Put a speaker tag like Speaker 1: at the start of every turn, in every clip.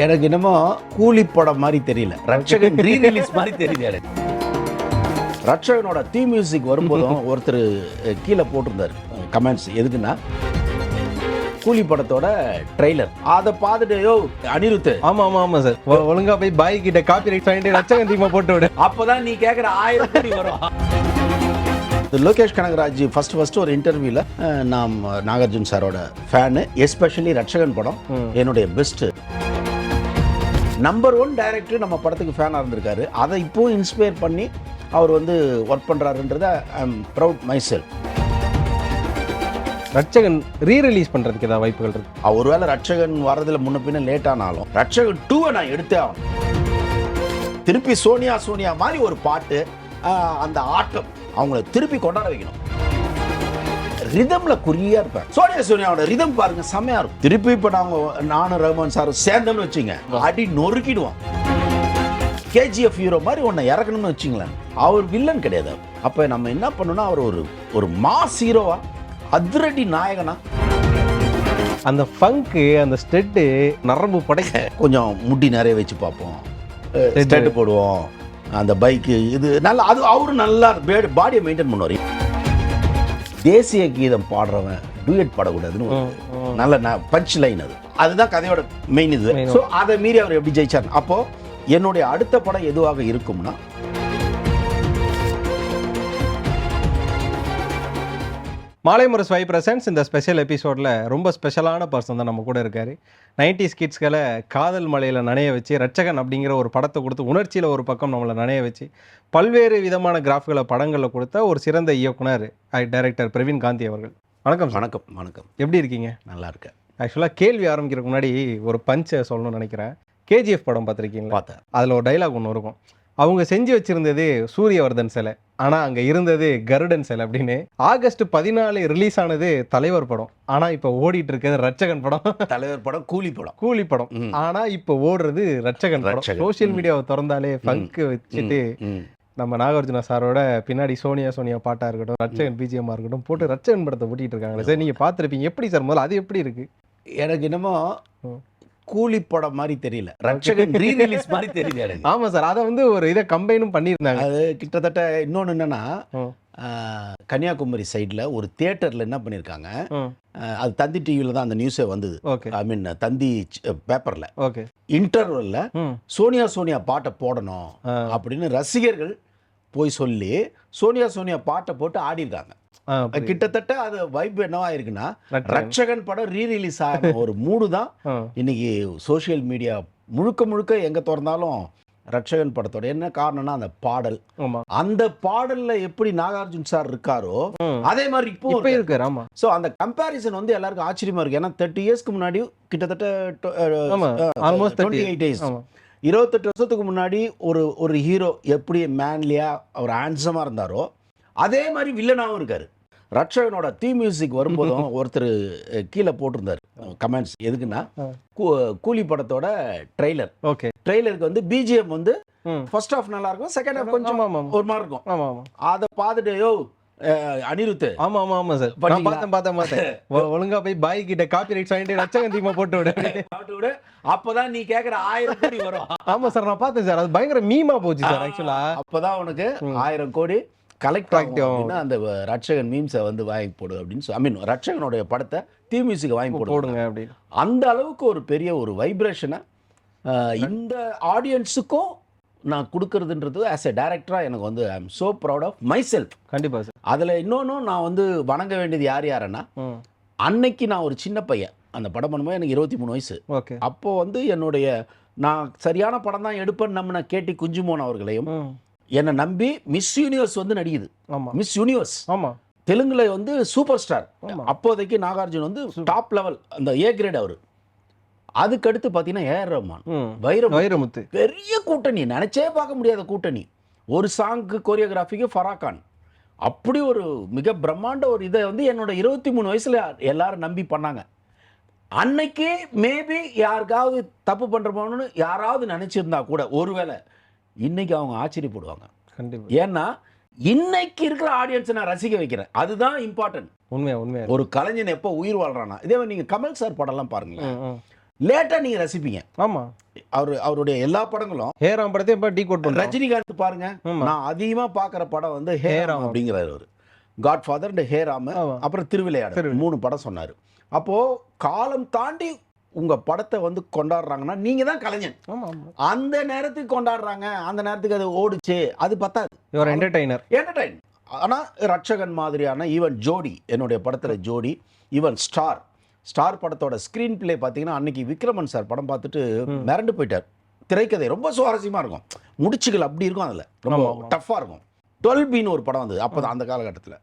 Speaker 1: எனக்கு என்னமோ கூலி படம் மாதிரி தெரியல, ரட்சகன் ரீ ரிலீஸ் மாதிரி தெரியல எனக்கு. ரட்சகனோட தீ மியூசிக் வரும்போதும் ஒருத்தர் கீழே போட்டிருந்தார் கமெண்ட்ஸ். எதுக்குன்னா கூலி படத்தோட ட்ரெய்லர் அதை பார்த்துட்டு யோ அனிருத்
Speaker 2: ஆமா சார் ஒழுங்கா போய் பாய் கிட்ட காப்பி ரைட் வாங்கிட்டு ரட்சகன் தீமா போட்டு விடு,
Speaker 1: அப்பதான் நீ கேட்குற 1000 கோடி வரும். லோகேஷ் கனகராஜ் ஃபர்ஸ்ட் ஒரு இன்டர்வியூல நான் நாகார்ஜுன் சாரோட ஃபேனு, எஸ்பெஷலி ரட்சகன் படம் என்னுடைய பெஸ்ட் நம்பர் 1 டைரக்டர் நம்ம படத்துக்கு ஃபேனாக இருந்திருக்காரு. அதை இப்போவும் இன்ஸ்பயர் பண்ணி அவர் வந்து ஒர்க் பண்ணுறாருன்றத I am proud myself.
Speaker 2: Ratchagan re release பண்றதுக்கு ஏதாவது வாய்ப்புகள் இருக்கு?
Speaker 1: ஒருவேளை ரட்சகன் வரதுல முன்ன பின்ன லேட் ஆனாலும் ரட்சகன் 2 நான் எடுத்தே ஆகணும். திருப்பி சோனியா மாதிரி ஒரு பாட்டு, அந்த ஆட்டம் அவங்கள திருப்பி கொண்டாட வைக்கணும். ரிதம்ல குறியா இருப்பேன். சோனியாவோட ரிதம் பாருங்க செம்மையா இருக்கும். திருப்பி இப்ப நானும் ரஹ்மான் சாரும் சேர்ந்தோம்னு வச்சுங்க, அடி நொறுக்கிடுவோம். கேஜிஎஃப் ஹீரோ மாதிரி ஒன்றை இறக்கணும்னு வச்சுங்களேன். அவர் வில்லன் கிடையாது. அப்ப நம்ம என்ன பண்ணணும்னா அவர் ஒரு மாஸ் ஹீரோவா, அதிரடி நாயகனா,
Speaker 2: அந்த ஃபங்க் அந்த ஸ்டெட் நரம்பு படைக்க
Speaker 1: கொஞ்சம் முடி நிறைய வச்சு பார்ப்போம், ஸ்டெட் போடுவோம், அந்த பைக்கு இது நல்லா, அது அவரு நல்லா பாடியை மெயின்டைன் பண்ணுவார். தேசிய கீதம் பாடுறவன் டூயட் பாடக்கூடாதுன்னு நல்ல பஞ்ச் லைன், அதுதான் கதையோட மெயின் இது. ஸோ அதை மீறி அவர் எப்படி ஜெயிச்சார். அப்போ என்னுடைய அடுத்த படம் எதுவாக இருக்கும்னா,
Speaker 2: மாலை முரசு வை பிரசன்ஸ் இந்த ஸ்பெஷல் எபிசோடில் ரொம்ப ஸ்பெஷலான பர்சன் தான் நம்ம கூட இருக்காரு. 90s கிட்ஸ்களை காதல் மலையில் நனைய வச்சு, ரட்சகன் அப்படிங்கிற ஒரு படத்தை கொடுத்து உணர்ச்சியில் ஒரு பக்கம் நம்மளை நனைய வச்சு பல்வேறு விதமான கிராஃப்களை படங்களில் கொடுத்த ஒரு சிறந்த இயக்குனர் டைரக்டர் பிரவீன் காந்தி அவர்கள். வணக்கம்.
Speaker 1: வணக்கம். வணக்கம்.
Speaker 2: எப்படி இருக்கீங்க?
Speaker 1: நல்லா இருக்கேன்.
Speaker 2: ஆக்சுவலாக கேள்வி ஆரம்பிக்கிறதுக்கு முன்னாடி ஒரு பஞ்சை சொல்லணும்னு நினைக்கிறேன். கேஜிஎஃப் படம் பார்த்துருக்கீங்களா?
Speaker 1: பார்த்தேன்.
Speaker 2: அதில் ஒரு டைலாக் ஒன்று இருக்கும், அவங்க செஞ்சு வச்சிருந்தது சூரியவர்தன் சிலை, ஆனால் அங்கே இருந்தது கருடன் சிலை அப்படின்னு. ஆகஸ்ட் 14 ரிலீஸ் ஆனது தலைவர் படம், ஆனால் இப்போ ஓடிட்டு இருக்கிறது ரட்சகன் படம்.
Speaker 1: தலைவர் படம் கூலி படம்,
Speaker 2: ஆனால் இப்போ ஓடுறது ரட்சகன் படம். சோசியல் மீடியாவை திறந்தாலே ஃபங்க் வச்சுட்டு நம்ம நாகார்ஜுனா சாரோட பின்னாடி சோனியா பாட்டா இருக்கட்டும், ரட்சகன் பிஜிஎம்மா இருக்கட்டும் போட்டு ரட்சகன் படத்தை ஓட்டிட்டு இருக்காங்களே சார். நீங்கள் பார்த்துருப்பீங்க. எப்படி சார் முதல்ல அது எப்படி இருக்கு?
Speaker 1: எனக்கு என்னமோ கூலி படம் மாதிரி தெரியல, ரட்சகன் ரீ ரிலீஸ் மாதிரி தெரியல.
Speaker 2: ஆமா சார், அதை வந்து ஒரு இதை கம்பைனும் பண்ணியிருந்தாங்க.
Speaker 1: அது கிட்டத்தட்ட இன்னொன்று என்னன்னா, கன்னியாகுமரி சைடில் ஒரு தியேட்டரில் என்ன பண்ணியிருக்காங்க, அது தந்தி டிவியில் தான் அந்த நியூஸே வந்தது. ஐ மீன் தந்தி பேப்பரில் இன்டர்வல்ல சோனியா பாட்டை போடணும் அப்படின்னு ரசிகர்கள் போய் சொல்லி சோனியா பாட்டை போட்டு ஆடிருக்காங்க. கிட்டத்தட்ட அது வைப் என்னவா இருக்குன்னா, ரட்சகன் படம் ரீ ரிலீஸ் ஆகிற ஒரு மூடு தான் இன்னைக்கு சோசியல் மீடியா முழுக்க எங்க திறந்தாலும் ரட்சகன் படத்தோட. என்ன காரணம்னா அந்த பாடல், அந்த பாடல்ல எப்படி நாகார்ஜுன் சார் இருக்காரோ அதே மாதிரி இப்போ இருக்காரு. ஆமா. சோ அந்த கம்பேரிசன் வந்து எல்லாருக்கும் ஆச்சரியமா இருக்கு. ஏன்னா 30 இயர்ஸ்க்கு முன்னாடி கிட்டத்தட்ட 28 days 28 வருஷத்துக்கு முன்னாடி ஒரு ஹீரோ எப்படி மேன்லியா ஒரு ஹேண்ட்ஸமா இருந்தாரோ அதே மாதிரி வில்லனாவும் இருக்காரு. ரட்சகனோட தீ மியூசிக் வரும்போதும் ஒருத்தர் கீழே போட்டிருந்தார் கமெண்ட்ஸ். எதுக்குன்னா கூலி படத்தோட ட்ரெய்லருக்கு வந்து பிஜிஎம் வந்து ஃபர்ஸ்ட் ஹாஃப் நல்லா இருக்கும், செகண்ட் ஹாஃப் கொஞ்சம் ஒரு மாதிரி இருக்கும். அதை பார்த்துட்டு யோ அனிருத்
Speaker 2: ஆமா சார் பார்த்தேன் ஒழுங்கா போய் பாய் கிட்ட காப்பி ரைட் வாங்கிட்டு ரட்சகன் தீமா போட்டு விடு,
Speaker 1: அப்பதான் நீ கேக்குற 1000 கோடி வரும்.
Speaker 2: ஆமா சார், நான் பார்த்தேன் சார். அது பயங்கர மீமா போச்சு சார். ஆக்சுவலா
Speaker 1: அப்பதான் உனக்கு 1000 கோடி கலெக்ட் ஆகும். அந்த ரட்சகன் மீம்ஸை வந்து வாங்கி போடு அப்படின்னு ஐ மீன் ரட்சகனுடைய படத்தை தீ மியூசிக் வாங்கி போடுங்க அப்படின்னு. அந்த அளவுக்கு ஒரு பெரிய ஒரு வைப்ரேஷனை இந்த ஆடியன்ஸுக்கும் நான் கொடுக்கறதுன்றது ஆஸ் எ டைரக்டராக எனக்கு வந்து I am so proud of myself.
Speaker 2: கண்டிப்பாக சார்.
Speaker 1: அதில் இன்னொன்றும் நான் வந்து வணங்க வேண்டியது யாருன்னா, அன்னைக்கு நான் ஒரு சின்ன பையன், அந்த படம் பண்ணும்போது எனக்கு 23 வயசு. அப்போது வந்து நான் சரியான படம் தான் எடுப்பேன்னு நம்பின கேடி குஞ்சுமோன் அவர்களையும் என்னை நம்பி மிஸ் யூனிவர்ஸ் வந்து நடிக்குது. மிஸ் யூனிவர்ஸ் தெலுங்குல வந்து சூப்பர் ஸ்டார். அப்போதைக்கு நாகார்ஜுன் வந்து டாப் லெவல், அந்த ஏ கிரேட் அவர். அதுக்கடுத்து பார்த்தீங்கன்னா ஏஆர் ரஹ்மான், வைரமுத்து, பெரிய கூட்டணி, நினைச்சே பார்க்க முடியாத கூட்டணி. ஒரு சாங்க்கு கோரியோகிராஃபிக்கு ஃபராகான், அப்படி ஒரு மிக பிரம்மாண்ட ஒரு இதை வந்து என்னோட 23 வயசுல எல்லாரும் நம்பி பண்ணாங்க. அன்னைக்கு மேபி யாருக்காவது தப்பு பண்றோம்னு யாராவது நினைச்சிருந்தா கூட ஒருவேளை இன்னைக்கு அவங்க ஆச்சரியப்படுவாங்க. ஏன்னா இன்னைக்கு இருக்கிற ஆடியன்ஸை நான் ரசிக்க வைக்கிறேன், அதுதான் இம்பார்ட்டன்ட். உண்மையா ஒரு கலைஞன் எப்போ உயிர் வாழ்றானா. இதே நீங்க கமல் சார் படம்லாம் பாருங்களேன், லேட்டா நீங்க ரசிப்பீங்க.
Speaker 2: ஆமா,
Speaker 1: அவருடைய எல்லா படங்களும்.
Speaker 2: ஹேராம் படத்தையும் இப்போ டீ கோட் பண்ணுறோம்.
Speaker 1: ரஜினிகாந்த் பாருங்க, நான் அதிகமாக பார்க்குற படம் வந்து ஹேராம் அப்படிங்கிறாரு அவர். காட்ஃபாதர் அண்ட் ஹேராம், அப்புறம் திருவிளையாடல் 3 படம் சொன்னார். அப்போது காலம் தாண்டி உங்கள் படத்தை வந்து கொண்டாடுறாங்கன்னா நீங்கள் தான் கலைஞன். அந்த நேரத்துக்கு கொண்டாடுறாங்க, அந்த நேரத்துக்கு அது ஓடிச்சு, அது பத்தாது.
Speaker 2: ஒரு என்டர்டைனர்.
Speaker 1: ஆனால் ரட்சகன் மாதிரியான ஈவன் ஜோடி, என்னுடைய படத்தில் ஜோடி, ஈவன் ஸ்டார் படத்தோட ஸ்க்ரீன் பிளே பார்த்தீங்கன்னா அன்னைக்கு விக்ரமன் சார் படம் பார்த்துட்டு மிரண்டு போயிட்டார். திரைக்கதை ரொம்ப சுவாரஸ்யமாக இருக்கும், முடிச்சுகள் அப்படி இருக்கும், அதில் ரொம்ப டஃப்பாக இருக்கும். 12Bன்னு ஒரு படம் வந்தது அப்போ தான், அந்த காலகட்டத்தில்.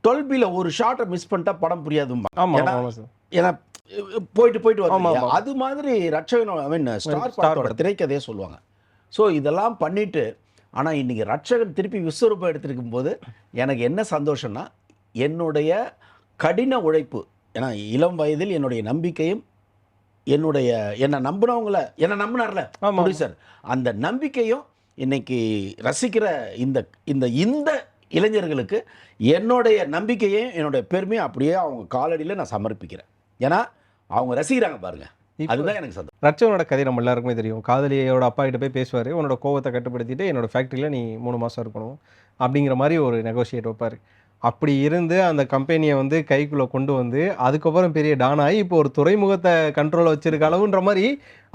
Speaker 1: 12Bல ஒரு ஷார்ட்டை மிஸ் பண்ணிட்டா படம் புரியாதும்பா. ஏன்னா போயிட்டு வரும். அது மாதிரி ரட்சகன் ஸ்டார் படத்தோட திரைக்கதையே சொல்லுவாங்க. ஸோ இதெல்லாம் பண்ணிட்டு, ஆனால் இன்னைக்கு ரட்சகன் திருப்பி விஸ்வரூபம் எடுத்திருக்கும் போது எனக்கு என்ன சந்தோஷம்னா, என்னுடைய கடின உழைப்பு, ஏன்னா இளம் வயதில் என்னுடைய நம்பிக்கையும் என்னை நம்பினவங்கள என்னை நம்பினார்ல ப்ரொடியூசர், அந்த நம்பிக்கையும் இன்னைக்கு ரசிக்கிற இந்த இளைஞர்களுக்கு என்னுடைய நம்பிக்கையும் என்னுடைய பெருமையும் அப்படியே அவங்க காலடியில் நான் சமர்ப்பிக்கிறேன். ஏன்னா அவங்க ரசிக்கிறாங்க பாருங்க, அதுதான் எனக்கு சந்தோஷம்.
Speaker 2: ரட்சகனோட கதை நம்ம எல்லாருக்குமே தெரியும். காதலியோட அப்பா கிட்ட போய் பேசுவார், உன்னோட கோவத்தை கட்டுப்படுத்திட்டு என்னோட ஃபேக்ட்ரியில் நீ 3 மாதம் இருக்கணும் அப்படிங்கிற மாதிரி ஒரு நெகோஷியேட் வைப்பார். அப்படி இருந்து அந்த கம்பெனியை வந்து கைக்குள்ளே கொண்டு வந்து அதுக்கப்புறம் பெரிய டானாகி இப்போ ஒரு துறைமுகத்தை கண்ட்ரோலில் வச்சிருக்க அளவுன்ற மாதிரி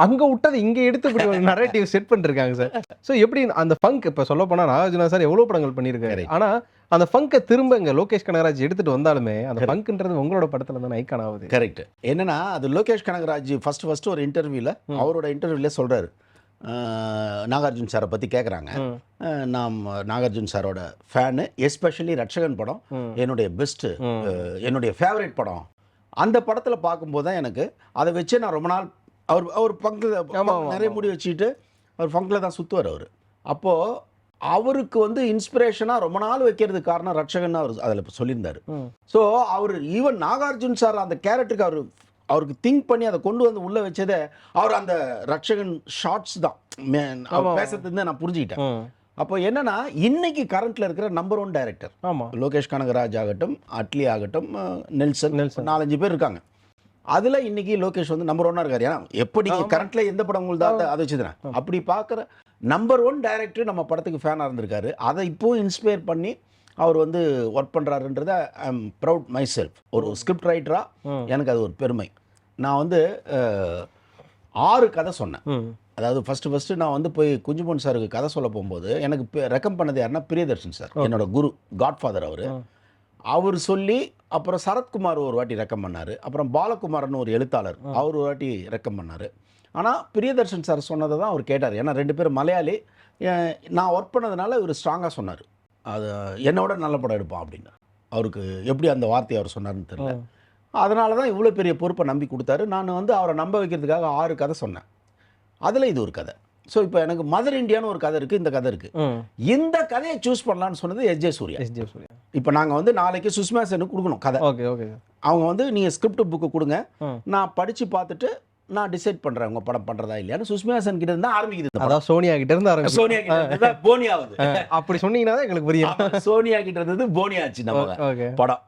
Speaker 2: அங்கே விட்டது இங்கே எடுத்து இப்படி ஒரு நரேட்டிவ் செட் பண்ணிருக்காங்க சார். ஸோ எப்படி அந்த ஃபங்க், இப்போ சொல்ல போனால் நாகார்ஜுனா சார் எவ்வளோ படங்கள் பண்ணியிருக்காரு, ஆனால் அந்த ஃபங்கை திரும்ப இங்கே லோகேஷ் கனகராஜ் எடுத்துகிட்டு வந்தாலுமே அந்த ஃபங்க்ன்றது உங்களோட படத்தில் தான் ஐக்கான் ஆகுது.
Speaker 1: கரெக்ட். என்னன்னா அது லோகேஷ் கனகராஜ் ஃபர்ஸ்ட் ஒரு இன்டர்வியூவில், அவரோட இன்டர்வியூவில் சொல்கிறாரு, நாகார்ஜுன் சாரை பற்றி கேட்குறாங்க. நான் நாகார்ஜுன் சாரோட ஃபேனு, எஸ்பெஷலி ரட்சகன் படம் என்னுடைய பெஸ்ட்டு, என்னுடைய ஃபேவரட் படம். அந்த படத்தில் பார்க்கும்போது தான் எனக்கு அதை வச்சு நான் ரொம்ப நாள் அவர் ஃபங்கில் நிறைய முடி வச்சுக்கிட்டு அவர் ஃபங்கில் தான் சுற்றுவார் அவர். அப்போது அவருக்கு வந்து இன்ஸ்பிரேஷனாக ரொம்ப நாள் வைக்கிறதுக்கு காரணம் ரட்சகன் அவர் அதில் சொல்லியிருந்தார். ஸோ அவர் ஈவன் நாகார்ஜுன் சார் அந்த கேரக்டருக்கு அவருக்கு திங்க் பண்ணி அதை கொண்டு வந்து உள்ளே வச்சதே அவர் அந்த ரட்சகன் ஷார்ட்ஸ் தான் பேசுறது நான் புரிஞ்சுக்கிட்டேன். அப்போ என்னன்னா இன்னைக்கு கரண்ட்ல இருக்கிற நம்பர் 1 டைரக்டர் லோகேஷ் கனகராஜ் ஆகட்டும், அட்லி ஆகட்டும், நெல்சன் 4-5 பேர் இருக்காங்க. அதுல இன்னைக்கு லோகேஷ் வந்து நம்பர் 1 இருக்காரு. ஏன்னா எப்படி கரண்ட்ல எந்த படம் உங்களுக்கு தான் அதை வச்சுதான் அப்படி பார்க்குற நம்பர் 1 டைரக்டர் நம்ம படத்துக்கு ஃபேனாக இருந்திருக்காரு. அதை இப்போவும் இன்ஸ்பயர் பண்ணி அவர் வந்து ஒர்க் பண்ணுறாருன்றத I am proud myself. ஒரு ஸ்கிரிப்ட் ரைட்டராக எனக்கு அது ஒரு பெருமை. நான் வந்து 6 கதை சொன்னேன். அதாவது ஃபஸ்ட்டு நான் வந்து போய் குஞ்சுமோன் சாருக்கு கதை சொல்ல போகும்போது எனக்கு ரெக்கம் பண்ணது யாருன்னா பிரியதர்ஷன் சார், என்னோட குரு, காட்ஃபாதர் அவர் சொல்லி, அப்புறம் சரத்குமார் ஒரு வாட்டி ரெக்கம் பண்ணார், அப்புறம் பாலகுமார்னு ஒரு எழுத்தாளர் அவர் ஒரு வாட்டி ரெக்கம் பண்ணார். ஆனால் பிரியதர்ஷன் சார் சொன்னதை தான் அவர் கேட்டார். ஏன்னா 2 பேரும் மலையாளி, நான் ஒர்க் பண்ணதுனால இவர் ஸ்ட்ராங்காக சொன்னார், அது என்னோட நல்ல படம் எடுப்பான் அப்படின்னு. அவருக்கு எப்படி அந்த வார்த்தையை அவர் சொன்னார்னு தெரியல. அதனால தான் இவ்வளோ பெரிய பொறுப்பை நம்பி கொடுத்தாரு. நான் வந்து அவரை நம்ப வைக்கிறதுக்காக 6 கதை சொன்னேன். அதில் இது ஒரு கதை. ஸோ இப்போ எனக்கு மதர் இந்தியான்னு ஒரு கதை இருக்குது, இந்த கதை இருக்குது. இந்த கதையை சூஸ் பண்ணலான்னு சொன்னது எஸ்.ஜே. சூர்யா. இப்போ நாங்கள் வந்து நாளைக்கு சுஷ்மா செனுக்கு கொடுக்கணும் கதை. அவங்க வந்து நீங்கள் ஸ்கிரிப்ட் புக்கு கொடுங்க, நான் படித்து பார்த்துட்டு நான் டிசைட் பண்ணுறேன் உங்கள் படம் பண்ணுறதா இல்லையான்னு. சுஷ்மா சென் கிட்ட இருந்தால் ஆரம்பிக்குது. அதான் சோனியா கிட்ட இருந்து ஆரம்பிச்சு, சோனியா கிட்ட போனியா ஆகுது. அப்படி சொன்னீங்கன்னா தான் எங்களுக்கு புரியும். சோனியா கிட்ட இருந்தது போனியா ஆச்சு நம்ம படம்.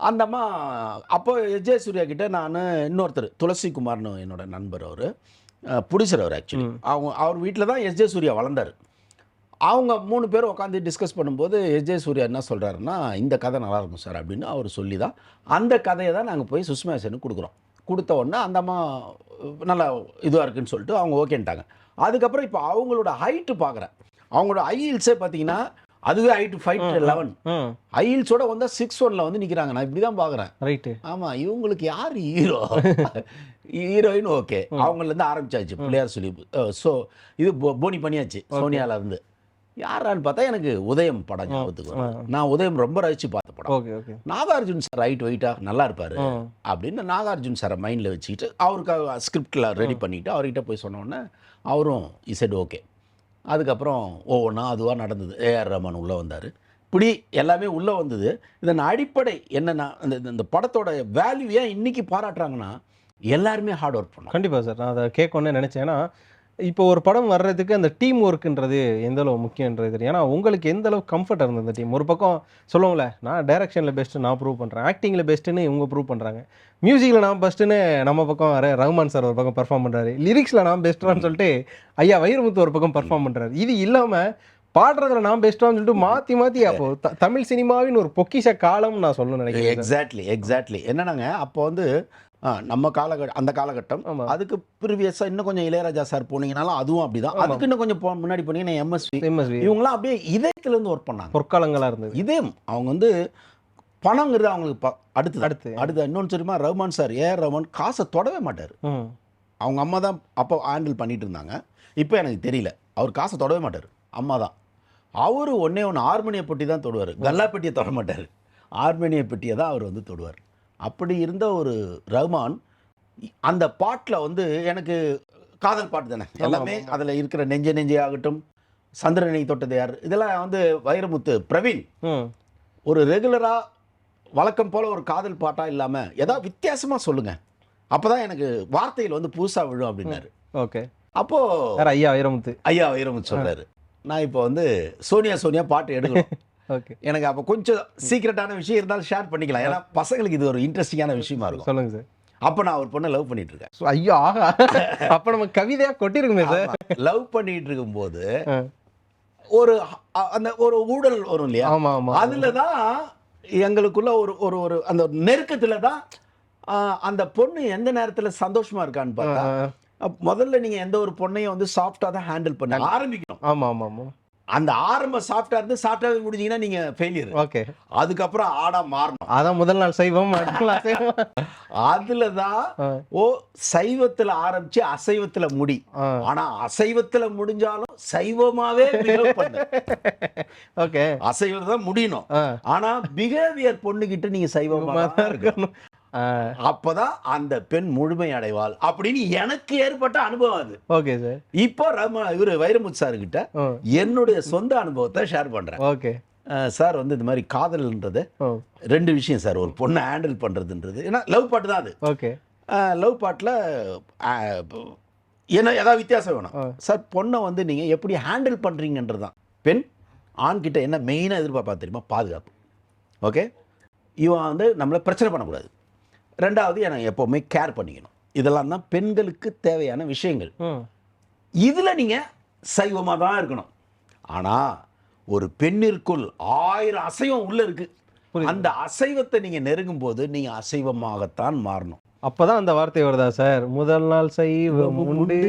Speaker 1: அந்த அம்மா அப்போ எஸ்.ஜே. சூர்யா கிட்ட நான் இன்னொருத்தர் துளசி குமார்னு என்னோட நண்பர், அவர் ப்ரொடியூசர். அவர் ஆக்சுவலி அவர் வீட்டில் தான் எஸ்.ஜே. சூர்யா வளர்ந்தார். அவங்க 3 பேரும் உட்காந்து டிஸ்கஸ் பண்ணும்போது எஸ்.ஜே. சூர்யா என்ன சொல்கிறாருன்னா, இந்த கதை நல்லாயிருக்கும் சார் அப்படின்னு அவர் சொல்லி தான் அந்த கதையை தான் நாங்கள் போய் சுஷ்மா செனுக்கு கொடுக்குறோம். கொடுத்த உடனே அந்த அம்மா நல்லா இதுவாக இருக்குன்னு சொல்லிட்டு அவங்க ஓகேன்ட்டாங்க. அதுக்கப்புறம் இப்போ அவங்களோட ஹைட்டு பார்க்குறேன், அவங்களோட ஹைல்ஸே பார்த்தீங்கன்னா அதுவே ஹைட்டு 5'11", ஹைல்ஸோட வந்து 6'1" வந்து நிற்கிறாங்க. நான் இப்படி தான் பார்க்குறேன். ரைட்டு. ஆமாம், இவங்களுக்கு யார் ஹீரோ ஹீரோயின்? ஓகே, அவங்கலேருந்து ஆரம்பிச்சாச்சு பிள்ளையார் சொல்லி. ஸோ இது போனி பண்ணியாச்சு சோனியாவிலேருந்து. யாரான்னு பார்த்தா எனக்கு உதயம் படம் ஞாபகத்துக்கு வரும். நான் உதயம் ரொம்ப ரசிச்சு பார்த்த படம். நாகார்ஜுன் சார் ரைட் வெயிட்டாக நல்லா இருப்பார் அப்படின்னு நாகார்ஜுன் சாரை மைண்டில் வச்சுக்கிட்டு அவருக்கு ஸ்கிரிப்டில் ரெடி பண்ணிவிட்டு அவர்கிட்ட போய் சொன்னோடனே அவரும் இசைட் ஓகே. அதுக்கப்புறம் ஒவ்வொன்றா அதுவாக நடந்தது. ஏஆர் ரஹ்மான் உள்ளே வந்தார். இப்படி எல்லாமே உள்ளே வந்தது. இதன் அடிப்படை என்னென்னா, இந்த படத்தோட வேல்யூ ஏன் இன்றைக்கி பாராட்டுறாங்கன்னா எல்லாருமே ஹார்ட் ஒர்க் பண்ணோம். கண்டிப்பாக சார், நான் அதை கேட்கணுன்னு நினச்சேன். ஏன்னா
Speaker 2: இப்போ ஒரு படம் வர்றதுக்கு அந்த டீம் ஒர்க்குன்றது எந்த அளவு முக்கியன்றது தெரியும். ஏன்னா உங்களுக்கு எந்த அளவு கம்ஃபர்ட் இருந்தது அந்த டீம்? ஒரு பக்கம் சொல்லுவோம்ல, நான் டைரக்ஷனில் பெஸ்ட்டு நான் ப்ரூவ் பண்ணுறேன், ஆக்டிங்கில் பெஸ்ட்டுன்னு இவங்க ப்ரூவ் பண்ணுறாங்க, மியூசிக்கில் நான் பெஸ்ட்டுன்னு நம்ம பக்கம் ரஹ்மான் சார் ஒரு பக்கம் பெர்ஃபார்ம் பண்ணுறாரு, லிரிக்ஸில் நான் பெஸ்ட்டான்னு சொல்லிட்டு ஐயா வைரமுத்து ஒரு பக்கம் பெர்ஃபார்ம் பண்ணுறாரு. இது இல்லாமல் பாடுறதுல நான் பெஸ்ட்டான்னு சொல்லிட்டு மாற்றி மாற்றி அப்போ தமிழ் சினிமாவின் ஒரு பொக்கிஷ காலம் நான் சொல்லணும்னு நினைக்கிறேன்.
Speaker 1: எக்ஸாக்ட்லி என்னன்னாங்க, அப்போ வந்து நம்ம அந்த காலகட்டம், அதுக்கு ப்ரீவியஸாக இன்னும் கொஞ்சம் இளையராஜா சார் போனீங்கனாலும் அதுவும் அப்படிதான், அதுக்கு இன்னும் கொஞ்சம் முன்னாடி போனீங்கன்னா எம்எஸ்வி இவங்களாம் அப்படியே இதயத்திலேருந்து ஒர்க் பண்ணாங்க,
Speaker 2: பொற்காலங்களாக இருந்தது.
Speaker 1: இதயம் அவங்க வந்து பணங்கிறது அவங்களுக்கு அடுத்து இன்னொன்று தெரியுமா, ரஹ்மான் சார் ரஹ்மான் காசை தொடவே மாட்டார். அவங்க அம்மா தான் அப்போ ஹேண்டில் பண்ணிட்டு இருந்தாங்க, இப்போ எனக்கு தெரியல, அவர் காசை தொடவே மாட்டார், அம்மா தான். அவர் ஒன்று ஹார்மோனிய பெட்டி தான் தொடுவார், கல்லா பெட்டியை தொட மாட்டார், ஹார்மோனிய பெட்டியை தான் அவர் வந்து தொடுவார். அப்படி இருந்த ஒரு ரஹ்மான் அந்த பாட்டில் வந்து எனக்கு காதல் பாட்டு தானே எல்லாமே, அதில் இருக்கிற நெஞ்சே நெஞ்சே ஆகட்டும், சந்திரனை தொட்டது யார், இதெல்லாம் வந்து வைரமுத்து பிரவீன் ஒரு ரெகுலராக வழக்கம் போல் ஒரு காதல் பாட்டாக இல்லாமல் ஏதாவது வித்தியாசமாக சொல்லுங்கள், அப்போ தான் எனக்கு வார்த்தைகள் வந்து புதுசாக விழும் அப்படின்னாரு.
Speaker 2: ஓகே,
Speaker 1: அப்போது ஐயா வைரமுத்து சொல்கிறாரு, நான் இப்போ வந்து சோனியா பாட்டு எடுக்கணும்.
Speaker 2: ஓகே,
Speaker 1: எனக்கு அப்போ கொஞ்சம் சீக்ரெட்டான விஷயம் இருந்தாலும் ஷேர் பண்ணிக்கலாம், ஏன்னா பசங்களுக்கு இது ஒரு இன்ட்ரெஸ்டிங்கான விஷயமா இருக்கும்.
Speaker 2: சொல்லுங்க சார்.
Speaker 1: அப்போ நான் ஒரு பொண்ணை லவ் பண்ணிட்டு இருக்கேன்.
Speaker 2: ஐயோ ஆகா, அப்போ நம்ம கவிதையாக கொட்டிருக்குமே சார்.
Speaker 1: லவ் பண்ணிட்டு இருக்கும்போது ஒரு அந்த ஒரு ஊழல் வரும் இல்லையா, அதில் தான் எங்களுக்குள்ள ஒரு அந்த நெருக்கத்தில் தான் அந்த பொண்ணு எந்த நேரத்தில் சந்தோஷமா இருக்கான்னு பார்த்தா, முதல்ல நீங்க எந்த ஒரு பொண்ணையும் வந்து சாஃப்டா தான் ஹேண்டில் பண்ண ஆரம்பிக்கணும்.
Speaker 2: ஆமா,
Speaker 1: அந்த ஆரம்ப சாஃப்டா இருந்து சாஃப்டாவே முடிஞ்சீங்கன்னா நீங்க ஃபெயிலியர்.
Speaker 2: ஓகே,
Speaker 1: அதுக்கப்புறம் ஆடா மாறணும்,
Speaker 2: அதான் முதல் நாள் சைவம்.
Speaker 1: அதுலதான் சைவத்துல ஆரம்பிச்சு அசைவத்துல முடி, ஆனா அசைவத்துல முடிஞ்சாலும் சைவமாவே பிஹேவ் பண்ணு.
Speaker 2: ஓகே,
Speaker 1: அசைவத்துல தான் முடியணும், ஆனா பிஹேவியர் பொண்ணுகிட்ட நீங்க சைவமா இருக்கணும், அப்பதான் அந்த பெண் முழுமை அடைவாள் அப்படின்னு எனக்கு ஏற்பட்ட அனுபவம் அது.
Speaker 2: Okay sir.
Speaker 1: இப்போ இவரு வைரமுத்து சார் கிட்ட என்னுடைய சொந்த அனுபவத்தை ஷேர் பண்றேன்.
Speaker 2: ஓகே
Speaker 1: சார் வந்து இந்த மாதிரி காதல்ன்றது ரெண்டு விஷயம் சார், ஒரு பொண்ணை ஹேண்டில் பண்றதுன்றது, ஏன்னா லவ் பாட்டு தான் அது.
Speaker 2: ஓகே,
Speaker 1: லவ் பாட்டில் என்ன ஏதாவது வித்தியாசம் வேணும் சார், பொண்ணை வந்து நீங்க எப்படி ஹேண்டில் பண்றீங்கன்றது தான். பெண் ஆண்கிட்ட என்ன மெயினாக எதிர்பார்ப்பா தெரியுமா, பாதுகாப்பு. ஓகே, இவன் வந்து நம்மளை பிரச்சனை பண்ணக்கூடாது, ரெண்டாவது எனக்கு எப்போவுமே கேர் பண்ணிக்கணும், இதெல்லாம் தான் பெண்களுக்கு தேவையான விஷயங்கள். இதில் நீங்கள் சைவமாக தான் இருக்கணும். ஆனால் ஒரு பெண்ணிற்குள் 1000 அசைவம் உள்ள இருக்கு, அந்த அசைவத்தை நீங்கள் நெருங்கும் போது நீங்கள் அசைவமாகத்தான் மாறணும்.
Speaker 2: அப்போதான் அந்த வார்த்தை வருதா சார், முதல் நாள் சைவம் உண்டு,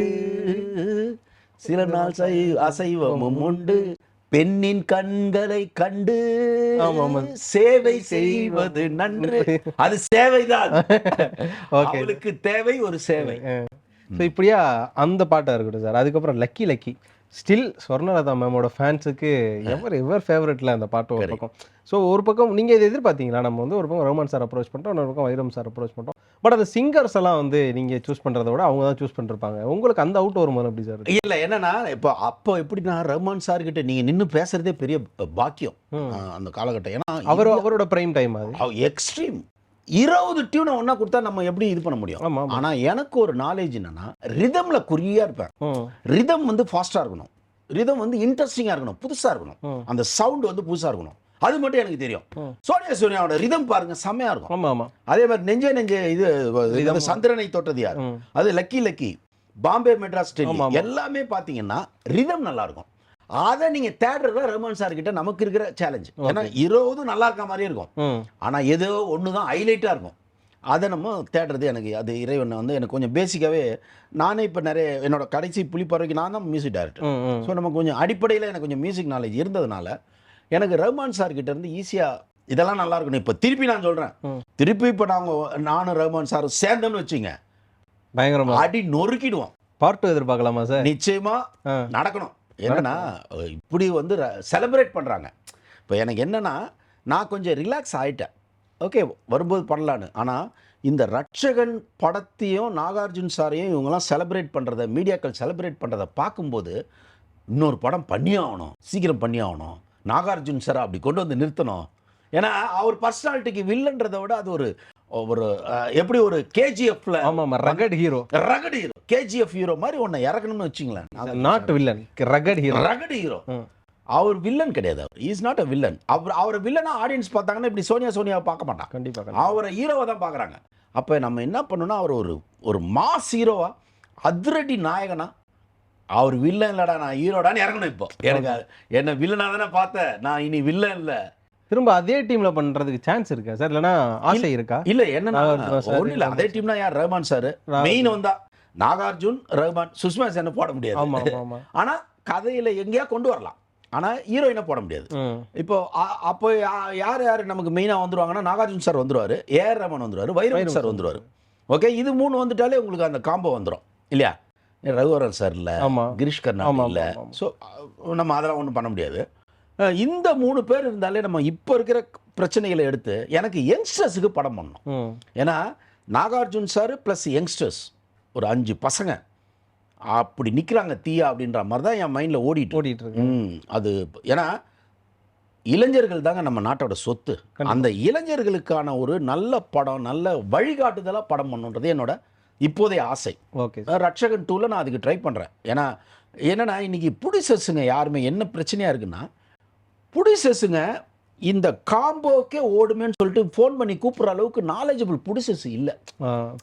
Speaker 1: சில நாள் அசைவமும் உண்டு, பெண்ணின் கண்களை கண்டு சேவை செய்வது நன்று, அது சேவைதான், அவளுக்கு தேவை ஒரு சேவை.
Speaker 2: இப்படியா அந்த பாட்டா இருக்கட்டும் சார். அதுக்கப்புறம் லக்கி ஸ்டில் ஸ்வர்ணலதா மேமோட ஃபேன்ஸுக்கு எவர் ஃபேவரட்ல அந்த பாட்டு ஒரு பக்கம். ஸோ ஒரு பக்கம் நீங்கள் இதை எதிர்பார்த்தீங்களா, நம்ம வந்து ஒரு பக்கம் ரஹ்மான் சார் அப்ரோச் பண்ணுறோம், இன்னொரு பக்கம் வைரம் சார் அப்ரோச் பண்ணுறோம், பட் அந்த சிங்கர்ஸ் எல்லாம் வந்து நீங்கள் சூஸ் பண்ணுறத விட அவங்க தான் சூஸ் பண்ணிருப்பாங்க, உங்களுக்கு அந்த அவுட் வரும்போது எப்படி சார்?
Speaker 1: இல்லை, என்னன்னா இப்போ அப்போ எப்படின்னா ரஹ்மான் சார் கிட்ட நீங்கள் நின்று பேசுறதே பெரிய பாக்கியம் அந்த காலகட்டம், ஏன்னா
Speaker 2: அவரோட பிரைம் டைம் அது
Speaker 1: எக்ஸ்ட்ரீம். 20 டியூனை ஒன்றா கொடுத்தா நம்ம எப்படி இது பண்ண முடியும்? ஆனால் எனக்கு ஒரு நாலேஜ் என்னன்னா, ரிதம்ல குறியா இருப்பேன், ரிதம் வந்து ஃபாஸ்ட்டாக இருக்கணும், ரிதம் வந்து இன்ட்ரெஸ்டிங்காக இருக்கணும், புதுசாக இருக்கணும், அந்த சவுண்ட் வந்து புதுசாக இருக்கணும், அது மட்டும் எனக்கு தெரியும். சோனியாவோட ரிதம் பாருங்க செம்மையா இருக்கும். அதே மாதிரி நெஞ்சே இது சந்திரனை தொட்டது யார், அது லக்கி, பாம்பே மெட்ராஸ் எல்லாமே பார்த்தீங்கன்னா ரிதம் நல்லா இருக்கும். அதை நீங்க தேடுறதா ரஹ்மான் சார் கிட்ட நமக்கு இருக்கிற சேலஞ்ச். ஏன்னா 20 நல்லா இருக்க மாதிரியே இருக்கும், ஆனா ஏதோ ஒன்று தான் ஹைலைட்டா இருக்கும், அதை நம்ம தேடுறது. எனக்கு அது இறைவன் வந்து எனக்கு கொஞ்சம் பேசிக்காவே, நானே இப்போ நிறைய என்னோட கடைசி புலிப்பறவைக்கு நான் தான் மியூசிக் டைரக்டர். ஸோ நமக்கு கொஞ்சம் அடிப்படையில் எனக்கு கொஞ்சம் மியூசிக் நாலேஜ் இருந்ததுனால எனக்கு ரஹ்மான் சார் கிட்ட இருந்து ஈஸியாக இதெல்லாம் நல்லா இருக்கணும். இப்போ திருப்பி நான் சொல்கிறேன், திருப்பி இப்போ நானும் ரஹ்மான் சார் சேர்ந்தோன்னு வச்சுங்க,
Speaker 2: பயங்கரமா
Speaker 1: அடி நொறுக்கிடுவோம்.
Speaker 2: Part 2 எதிர்பார்க்கலாமா sir?
Speaker 1: நிச்சயமா நடக்கணும். என்னன்னா இப்படி வந்து செலிப்ரேட் பண்ணுறாங்க. இப்போ எனக்கு என்னன்னா, நான் கொஞ்சம் ரிலாக்ஸ் ஆகிட்டேன், ஓகே வரும்போது பண்ணலான்னு. ஆனால் இந்த ரட்சகன் படத்தையும் நாகார்ஜுன் சாரையும் இவங்கெல்லாம் செலிப்ரேட் பண்ணுறத, மீடியாக்கள் செலிப்ரேட் பண்ணுறதை பார்க்கும்போது இன்னொரு படம் பண்ணி ஆகணும், சீக்கிரம் பண்ணி ஆகணும், நாகார்ஜுன் சாரை அப்படி கொண்டு வந்து நிறுத்தணும். ஏன்னா அவர் பர்சனாலிட்டிக்கு வில்லன்றதை விட அது ஒரு ஒரு எப்படி ஒரு கேஜிஎஃப்ல
Speaker 2: ஆமாம் ரகட் ஹீரோ
Speaker 1: கேஜிஎஃப் ஹீரோ மாதிரி ஒன்று இறக்கணும்னு வச்சுங்களேன்.
Speaker 2: Not villain, rugged
Speaker 1: hero. அவர் வில்லன் கிடையாது, அவர் இஸ் நாட் அ வில்லன். அவர் வில்லனா ஆடியன்ஸ் பார்த்தாங்கன்னா இப்படி சோனியாவை பார்க்க மாட்டான்,
Speaker 2: கண்டிப்பாக
Speaker 1: அவரை ஹீரோவை தான் பார்க்குறாங்க. அப்போ நம்ம என்ன பண்ணணும்னா அவர் ஒரு மாஸ் ஹீரோவா, அதிரடி நாயகனா, அவர் வில்லன் இல்லடா நான் ஹீரோடான்னு இறங்கணும். இப்போ எனக்கு என்ன வில்லனா தானே பார்த்தேன், நான் இனி வில்லன் இல்லை.
Speaker 2: திரும்ப அதே டீம்ல பண்றதுக்கு சான்ஸ் இருக்கா சார், இல்லைன்னா ஆசை இருக்கா?
Speaker 1: இல்லை என்னன்னா ஒன்றும் இல்லை, அதே டீம்னா யார், ரஹ்மான் சார் மெயின் வந்தா, நாகார்ஜுன் ரஹ்மான் சுஷ்மா சென்னை போட முடியாது. ஆனா கதையில எங்கேயா கொண்டு வரலாம், ஆனா ஹீரோயினை போட முடியாது. இப்போ அப்போ யார் நமக்கு மெயினா வந்துருவாங்கன்னா நாகார்ஜுன் சார் வந்துருவாரு, ஏஆர் ரஹ்மான் வந்துருவாரு, வைரமுத்து சார் வந்துருவாரு. ஓகே, இது 3 வந்துட்டாலே உங்களுக்கு அந்த காம்போ வந்துடும் இல்லையா? ரகுவரன் சார் இல்லை, கிரீஷ் கர்நாட் இல்லை. ஸோ நம்ம அதெல்லாம் ஒன்றும் பண்ண முடியாது. இந்த 3 பேர் இருந்தாலே நம்ம இப்போ இருக்கிற பிரச்சனைகளை எடுத்து எனக்கு யங்ஸ்டர்ஸுக்கு படம் பண்ணணும். ஏன்னா நாகார்ஜுன் சார் ப்ளஸ் யங்ஸ்டர்ஸ் ஒரு 5 பசங்க அப்படி நிற்கிறாங்க தீயா அப்படின்ற மாதிரி தான் என் மைண்டில் ஓடிட்டு இருக்கு. அது ஏன்னா இளைஞர்கள் தாங்க நம்ம நாட்டோட சொத்து. அந்த இளைஞர்களுக்கான ஒரு நல்ல படம், நல்ல வழிகாட்டுதலாக படம் பண்ணுன்றது என்னோட இப்போதைய ஆசை.
Speaker 2: ஓகே,
Speaker 1: ரட்சகன் 2ல் நான் அதுக்கு ட்ரை பண்ணுறேன். என்னன்னா இன்னைக்கு ப்ரொடியூசர்ஸுங்க யாருமே என்ன பிரச்சனையாக இருக்குன்னா, ப்ரொடியூசர்ஸுங்க இந்த காம்போக்கே ஓடுமேன்னு சொல்லிட்டு ஃபோன் பண்ணி கூப்பிட்ற அளவுக்கு நாலேஜபிள் ப்ரொடியூசர்ஸ் இல்லை.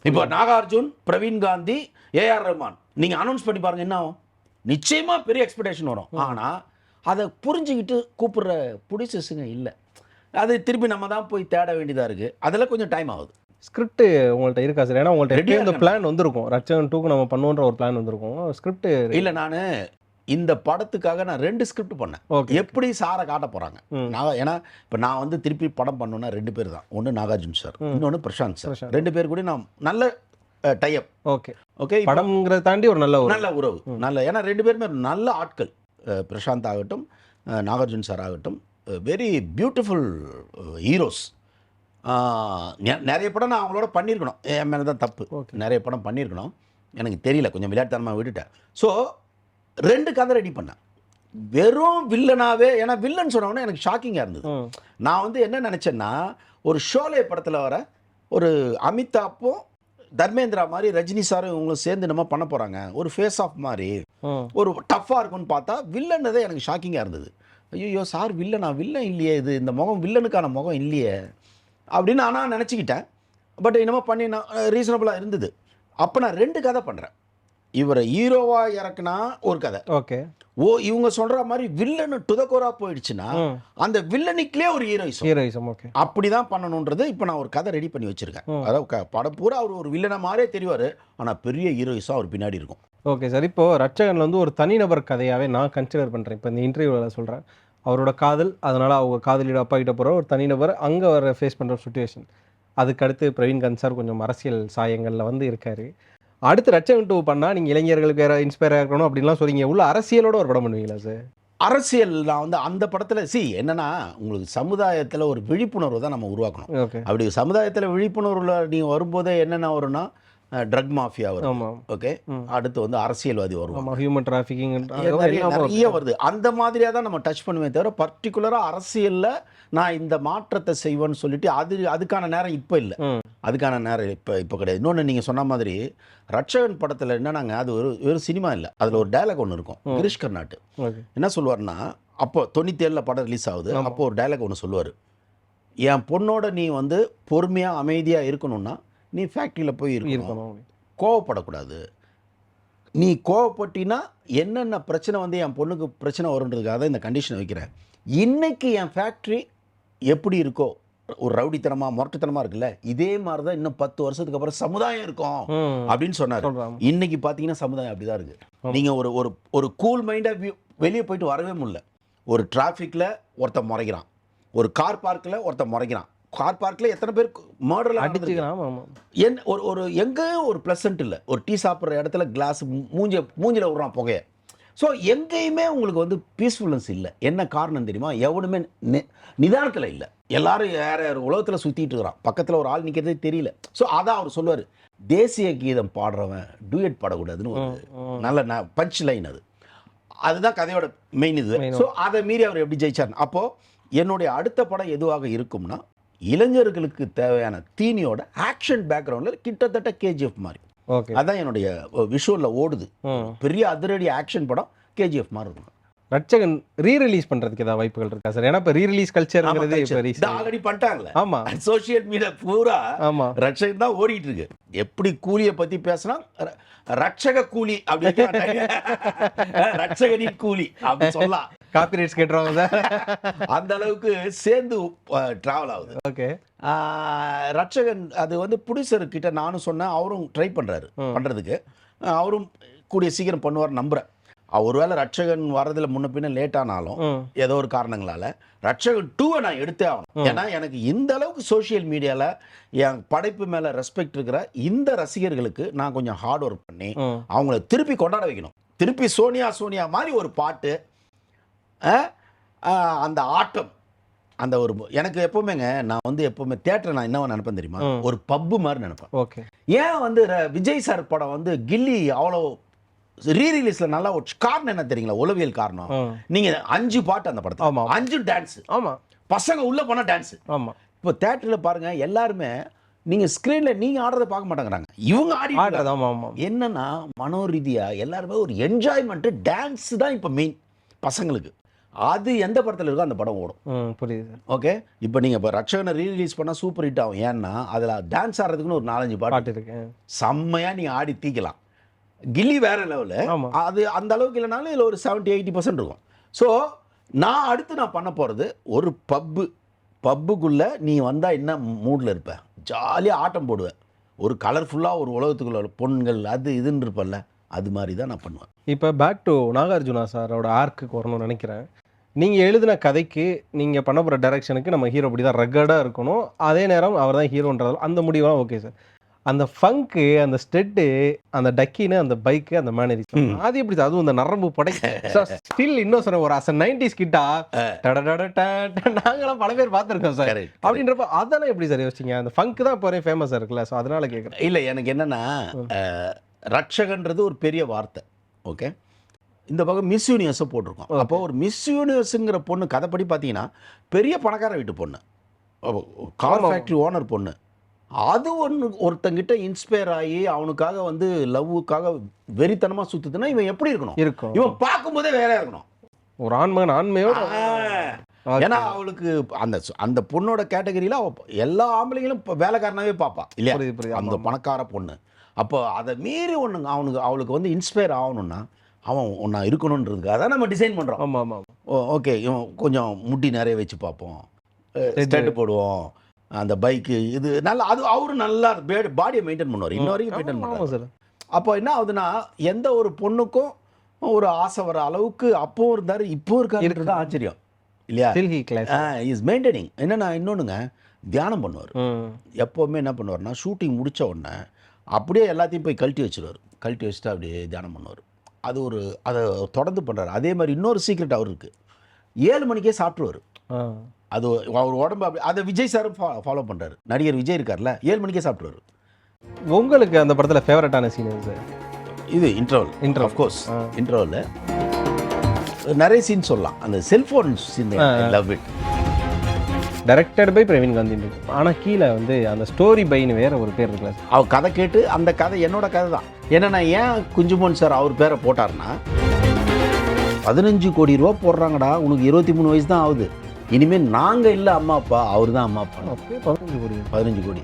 Speaker 1: இப்போ நாகார்ஜுன், பிரவீன் காந்தி, ஏஆர் ரஹ்மான் நீங்கள் அனௌன்ஸ் பண்ணி பாருங்க, என்ன ஆகும்? நிச்சயமாக பெரிய எக்ஸ்பெக்டேஷன் வரும். ஆனால் அதை புரிஞ்சுக்கிட்டு கூப்பிட்ற ப்ரொடியூசர்ஸுங்க இல்லை. அது திருப்பி நம்ம தான் போய் தேட வேண்டியதாக இருக்குது. அதெல்லாம் கொஞ்சம் டைம் ஆகுது.
Speaker 2: ஸ்கிரிப்ட் உங்கள்கிட்ட இருக்கா சார்? ஏன்னா உங்கள்கிட்ட இந்த பிளான் வந்திருக்கும், ரட்சகன் 2க்கு நம்ம பண்ணுவோன்ற ஒரு பிளான் வந்திருக்கும். ஸ்கிரிப்ட் இல்லை,
Speaker 1: நான் இந்த படத்துக்காக நான் 2 ஸ்கிரிப்ட் பண்ணேன். எப்படி சாரை காட்ட போகிறாங்க ஏன்னா இப்போ நான் வந்து திருப்பி படம் பண்ணணும்னா 2 பேர் தான். ஒன்று நாகார்ஜுன் சார், இன்னொன்று பிரசாந்த் சார். 2 பேர் கூட நான் நல்ல டைப். ஓகே,
Speaker 2: படம்ங்கிறத தாண்டி ஒரு நல்ல
Speaker 1: உறவு நல்ல. ஏன்னா 2 பேருமே நல்ல ஆட்கள். பிரசாந்த் ஆகட்டும், நாகார்ஜுன் சார் ஆகட்டும், வெரி பியூட்டிஃபுல் ஹீரோஸ். நிறைய படம் நான் அவங்களோட பண்ணியிருக்கணும், என் மேலே தான் தப்பு. நிறைய படம் பண்ணியிருக்கணும், எனக்கு தெரியல, கொஞ்சம் விளையாட்டுத்தனமாக விட்டுட்டேன். ஸோ 2 கதை ரெடி பண்ணேன், வெறும் வில்லனாவே. ஏன்னா வில்லன் சொன்னோன்னே எனக்கு ஷாக்கிங்காக இருந்தது. நான் வந்து என்ன நினச்சேன்னா, ஒரு ஷோலே படத்தில் வர ஒரு அமிதாப்பும் தர்மேந்திரா மாதிரி ரஜினி சாரும் இவங்களும் சேர்ந்து நம்ம பண்ண போகிறாங்க, ஒரு ஃபேஸ் ஆஃப் மாதிரி ஒரு டஃப்பாக இருக்கும்னு பார்த்தா வில்லன்னதே எனக்கு ஷாக்கிங்காக இருந்தது. ஐயோ சார் வில்லனா, வில்லன் இல்லையே, இது இந்த முகம் வில்லனுக்கான முகம் இல்லையே அப்படின்னு நான் நினச்சிக்கிட்டேன். பட் என்னமோ பண்ணி நான் ரீசனபுளாக இருந்தது. அப்போ நான் 2 கதை பண்ணுறேன். இவரை ஹீரோவா இறக்குனா ஒரு கதை.
Speaker 2: ஓகே,
Speaker 1: இவங்க சொல்ற மாதிரி வில்லனு டுதகோரா போயிடுச்சுன்னா அந்த வில்லனுக்குள்ளே ஒரு ஹீரோயிசம். ஓகே, அப்படிதான் பண்ணணும்ன்றது இப்போ நான் ஒரு கதை ரெடி பண்ணி வச்சிருக்கேன். அதாவது படம் பூரா அவர் ஒரு வில்லனா மாதிரியே தெரிவாரு, ஆனா பெரிய ஹீரோயிசம் அவர் பின்னாடி இருக்கும்.
Speaker 2: ஓகே சார், இப்போ ரட்சகன்ல வந்து ஒரு தனிநபர் கதையாவே நான் கன்சிடர் பண்றேன். இப்போ இந்த இன்டர்வியூவில் சொல்றேன், அவரோட காதல், அதனால அவங்க காதலியோட அப்பா கிட்ட போகிற ஒரு தனிநபர் அங்கே வர ஃபேஸ் பண்ணுற சுச்சுவேஷன். அதுக்கடுத்து பிரவீன் காந்த் சார் கொஞ்சம் அரசியல் சாயங்களில் வந்து இருக்காரு. அடுத்து ரட்சகன் 2 பண்ணால் நீங்கள் இளைஞர்களுக்கு வேறு இன்ஸ்பயர் ஆகணும் அப்படின்லாம் சொல்றீங்க. உள்ள அரசியலோட ஒரு படம் பண்ணுவீங்களா சார்?
Speaker 1: அரசியல் நான் வந்து அந்த படத்தில் என்னன்னா, உங்களுக்கு சமுதாயத்தில் ஒரு விழிப்புணர்வு தான் நம்ம உருவாக்கணும். அப்படி சமுதாயத்தில் விழிப்புணர்வில் நீங்கள் வரும்போதே என்னென்ன வரும்னா, ட்ரக் மாஃபியா வரும். ஓகே, அடுத்து வந்து அரசியல்வாதி வருவாங்க,
Speaker 2: ஹியூமன் டிராஃபிக்கிங்
Speaker 1: நிறைய வருது. அந்த மாதிரியாக தான் நம்ம டச் பண்ணுவேன் தவிர பர்டிகுலராக அரசியலில் நான் இந்த மாற்றத்தை செய்வேன்னு சொல்லிட்டு அதுக்கான நேரம் இப்போ இல்லை. அதுக்கான நேரம் இப்போ கிடையாது. இன்னொன்று நீங்கள் சொன்ன மாதிரி ரட்சகன் படத்தில் என்னன்னாங்க, அது ஒரு சினிமா இல்லை, அதில் ஒரு டயலாக் ஒன்று இருக்கும். கிரீஷ் கர்நாட் என்ன சொல்லுவார்னா, அப்போ 97 படம் ரிலீஸ் ஆகுது. அப்போ ஒரு டயலாக் ஒன்று சொல்லுவார், என் பொண்ணோட நீ வந்து பொறுமையாக அமைதியாக இருக்கணும்னா நீ ஃபேக்ட்ரியில் போய் இருக்கணும், கோவப்படக்கூடாது. நீ கோவப்பட்டினா என்னென்ன பிரச்சனை வந்து என் பொண்ணுக்கு பிரச்சனை வருன்றதுக்காக தான் இந்த கண்டிஷனை வைக்கிறேன். இன்னைக்கு என் ஃபேக்ட்ரி எப்படி இருக்கோ, ஒரு ரவுடித்தனமாக முரட்டுத்தனமாக இருக்குல்ல, இதே மாதிரி தான் இன்னும் 10 வருஷத்துக்கு அப்புறம் சமுதாயம் இருக்கும் அப்படின்னு சொன்னார். இன்னைக்கு பார்த்தீங்கன்னா சமுதாயம் அப்படி தான் இருக்குது. நீங்கள் ஒரு ஒரு கூல் மைண்டாக வெளியே போயிட்டு வரவே முடியல. ஒரு டிராஃபிக்கில் ஒருத்தன் முறைக்கிறான், ஒரு கார் பார்க்கில் ஒருத்தன் முறைக்கிறான். கார் பார்க்கில் எத்தனை பேர் மர்டர்லாம்
Speaker 2: அடிச்சுக்கிறான்.
Speaker 1: ஒரு எங்கேயும் ஒரு ப்ளசன்ட் இல்லை. ஒரு டீ சாப்பிட்ற இடத்துல கிளாஸ் மூஞ்சில் விடுறான் புகையை. ஸோ எங்கேயுமே உங்களுக்கு வந்து பீஸ்ஃபுல்னஸ் இல்லை. என்ன காரணம் தெரியுமா? எவனுமே நிதானத்தில் இல்லை. எல்லாரும் யார் உலகத்தில் சுற்றிட்டு இருக்கிறான், பக்கத்தில் ஒரு ஆள் நிற்கிறதே தெரியல. ஸோ அதான் அவர் சொல்லுவார், தேசிய கீதம் பாடுறவன் டூயட் பாடக்கூடாதுன்னு ஒரு நல்ல பஞ்ச் லைன். அதுதான் கதையோட மெயின் இது. ஸோ அதை மீறி அவர் எப்படி ஜெயிச்சார்? அப்போது என்னுடைய அடுத்த படம் எதுவாக இருக்கும்னா, இளைஞர்களுக்கு தேவையான தீனியோட ஆக்ஷன் பேக்ரவுண்டில் கிட்டத்தட்ட கேஜிஎஃப் மாதிரி.
Speaker 2: ஓகே,
Speaker 1: அதான் என்னுடைய விஷுவலில் ஓடுது. பெரிய அதிரடி ஆக்ஷன் படம் கேஜிஎஃப் மாதிரி இருக்கும்.
Speaker 2: ரட்சகன் ரீரிலீஸ் பண்றதுக்கு ஏதாவது வாய்ப்புகள் இருக்கா சார்? ஏன்னா இப்போ ரீரிலீஸ் கல்ச்சர்ங்கிறது இப்போ
Speaker 1: ஆல்ரெடி பண்ணிட்டாங்களே.
Speaker 2: ஆமா,
Speaker 1: சோசியல் மீடியா பூரா
Speaker 2: ஆமா
Speaker 1: ரட்சகன் தான் ஓடிட்டு இருக்கு. எப்படி கூலியை பத்தி பேசினா ரட்சக கூலி அப்படின்னு ரட்சகனின் கூலி அப்படி சொல்லலாம்.
Speaker 2: காப்பிரைட்ஸ் கேட்டுருவாங்க சார்.
Speaker 1: அந்த அளவுக்கு சேர்ந்து டிராவல் ஆகுது.
Speaker 2: ஓகே,
Speaker 1: ரட்சகன் அது வந்து ப்ரொடியூசர் கிட்ட நானும் சொன்னேன், அவரும் ட்ரை பண்றதுக்கு. அவரும் கூடிய சீக்கிரம் பண்ணுவார் நம்புறேன். ஒருவேளை ரட்சகன் வர்றதுல முன்ன பின்ன லேட் ஆனாலும் ஏதோ ஒரு காரணங்களால ரட்சகன் 2 நான் எடுத்தே ஆகணும். ஏன்னா எனக்கு இந்த அளவுக்கு சோசியல் மீடியால என் படைப்பு மேல ரெஸ்பெக்ட் இருக்கிற இந்த ரசிகர்களுக்கு நான் கொஞ்சம் ஹார்ட் ஒர்க் பண்ணி அவங்கள திருப்பி கொண்டாட வைக்கணும். திருப்பி சோனியா மாதிரி ஒரு பாட்டு, அந்த ஆட்டம், அந்த ஒரு எனக்கு எப்பவுமேங்க நான் வந்து எப்பவுமே தியேட்டர் நான் என்ன நினைப்பேன் தெரியுமா, ஒரு பப்பு மாதிரி நினைப்பேன்.
Speaker 2: ஓகே,
Speaker 1: ஏன் வந்து விஜய் சார் படம் வந்து கில்லி அவ்வளோ ரீரிலீஸ்ல நல்லா ஒரு காரணம் என்ன தெரியுங்களா? உளவியல் காரணம். நீங்க 5 பாட்டு அந்த படத்துல, 5 டான்ஸ். ஆமா, பசங்க உள்ள போனா டான்ஸ். ஆமா, இப்போ தியேட்டர்ல பாருங்க எல்லாருமே நீங்க ஸ்கிரீன்ல நீங்க ஆடுறத பார்க்க மாட்டேங்கிறாங்க, இவங்க ஆடுறது. ஆமா, என்னன்னா மனோரீதியா எல்லாருமே ஒரு என்ஜாய்மெண்ட், டான்ஸ் தான் இப்போ மெயின் பசங்களுக்கு. அது எந்த படத்துல இருக்கோ அந்த படம் ஓடும்.
Speaker 2: புரியுது.
Speaker 1: ஓகே, இப்போ நீங்க இப்போ ரட்சகனை ரீரிலீஸ் பண்ணா சூப்பர் ஹிட் ஆகும். ஏன்னா அதுல டான்ஸ் ஆடுறதுக்குன்னு ஒரு 4-5 பாட்டு இருக்கு, செம்மையா நீங்க ஆடி தீக்கலாம். கில்லி வேற லெவலில், அது அந்த அளவுக்கு இல்லைனாலும் இதில் ஒரு 70-80% இருக்கும். ஸோ நான் அடுத்து பண்ண போகிறது ஒரு பப்புக்குள்ளே நீ வந்தால் என்ன மூடில் இருப்ப, ஜாலியாக ஆட்டம் போடுவேன், ஒரு கலர்ஃபுல்லாக ஒரு உலகத்துக்குள்ள பொண்கள் அது இதுன்னு இருப்பல்ல, அது மாதிரி தான் நான் பண்ணுவேன்.
Speaker 2: இப்போ பேக் டு நாகார்ஜுனா சாரோட ஆர்க்குக்கு வரணும்னு நினைக்கிறேன். நீங்கள் எழுதின கதைக்கு நீங்கள் பண்ண போகிற டைரக்ஷனுக்கு நம்ம ஹீரோ அப்படி தான் ரகடாக இருக்கணும், அதே நேரம் அவர் தான் ஹீரோன்றதால அந்த முடிவெல்லாம் ஓகே சார். அந்த ஃபங்க்கு, அந்த ஸ்டெட்டு, அந்த டக்கின்னு, அந்த பைக்கு, அந்த மேனரி, அது எப்படி சார்? அதுவும் இந்த நரம்பு படை ஸ்டில் இன்னும் சொன்ன ஒரு 90s கிட்டா நாங்களாம் பல பேர் பார்த்துருக்கோம் சார். அப்படின்றப்ப அதெல்லாம் எப்படி சார் யோசிச்சிங்க? அந்த ஃபங்க் தான் இப்போ ஃபேமஸாக இருக்குல்ல, ஸோ அதனால கேட்குறேன்.
Speaker 1: இல்லை, எனக்கு என்னன்னா ரட்சகன்றது ஒரு பெரிய வார்த்தை. ஓகே, இந்த பக்கம் மிஸ் யூனிவர்ஸை போட்டிருக்கோம். அப்போ ஒரு மிஸ் யூனிவர்ஸுங்கிற பொண்ணு கதைப்படி பார்த்தீங்கன்னா பெரிய பணக்கார வீட்டு பொண்ணு, கார் ஃபேக்ட்ரி ஓனர் பொண்ணு. அது ஒருத்தங்கிட்ட இன்ஸ்பயர் ஆகி அவனுக்காக வந்து லவ்வுக்காக வெறித்தனமா சுத்துதுன்னா இவன் எப்படி இருக்கணும்? இவன் பார்க்கும்போதே வேற இருக்கணும்,
Speaker 2: ஒரு ஆண்மையோட.
Speaker 1: ஏன்னா அவளுக்கு அந்த பொண்ணோட கேட்டகரியில எல்லா ஆம்பளைங்களும் வேலைக்காரனாவே பார்ப்பா இல்லையா, அந்த பணக்கார பொண்ணு. அப்போ அதை மீறி அவளுக்கு வந்து இன்ஸ்பயர் ஆகணும்னா அவன் ஒன்றா இருக்கணுன்றதுக்கு அதான் நம்ம டிசைன் பண்ணுறோம்.
Speaker 2: ஆமாம் ஆமாம்,
Speaker 1: ஓகே, இவன் கொஞ்சம் முட்டி நிறைய வச்சு பார்ப்போம், ஸ்டெட்டு போடுவோம், அந்த பைக்கு இது நல்லா, அது அவரு நல்லா பாடியை மெயின்டைன் பண்ணுவார், இன்ன வரைக்கும் மெயின்டைன் பண்ணுவார் சார். அப்போ என்ன ஆகுதுன்னா எந்த ஒரு பொண்ணுக்கும் ஒரு ஆசை வர அளவுக்கு அப்போ இருந்தார், இப்போ இருக்காருன்றது ஆச்சரியம் இல்லையா? Is maintaining. என்னன்னா இன்னொன்றுங்க, தியானம் பண்ணுவார். எப்போவுமே என்ன பண்ணுவார்னா ஷூட்டிங் முடித்த உடனே அப்படியே எல்லாத்தையும் போய் கழட்டி வச்சுருவார், கழட்டி வச்சுட்டு அப்படியே தியானம் பண்ணுவார். அது ஒரு அதை தொடர்ந்து பண்ணுறாரு. அதே மாதிரி இன்னொரு சீக்ரெட் அவர் இருக்குது, 7 மணிக்கே சாப்பிட்ருவார். அது அவர் உடம்பு அப்படி, அதை விஜய் சாரும் ஃபாலோ பண்ணுறாரு. நடிகர் விஜய் இருக்கார்ல, 7 மணிக்கே சாப்பிட்ருவார்.
Speaker 2: உங்களுக்கு அந்த படத்தில் ஃபேவரட்டான சீன் சார்?
Speaker 1: இது இன்டர்வல் ஆஃப்கோர்ஸ். இன்டர்வலில் நிறைய சீன் சொல்லலாம். அந்த cellphone scene, love it.
Speaker 2: Directed by Praveen Gandhi, ஆனால் கீழே வந்து அந்த ஸ்டோரி பைன்னு வேற ஒரு பேர் இருக்குல்ல,
Speaker 1: அவர் கதை கேட்டு அந்த கதை என்னோட கதை தான். ஏன்னா ஏன் குஞ்சுமோன் சார் அவர் பேரை போட்டார்னா, 15 கோடி ரூபா போடுறாங்கடா, உனக்கு 23 வயசு தான் ஆகுது, இனிமேல் நாங்கள் இல்லை அம்மா அப்பா, அவர் தான் அம்மா அப்பா. 15 கோடி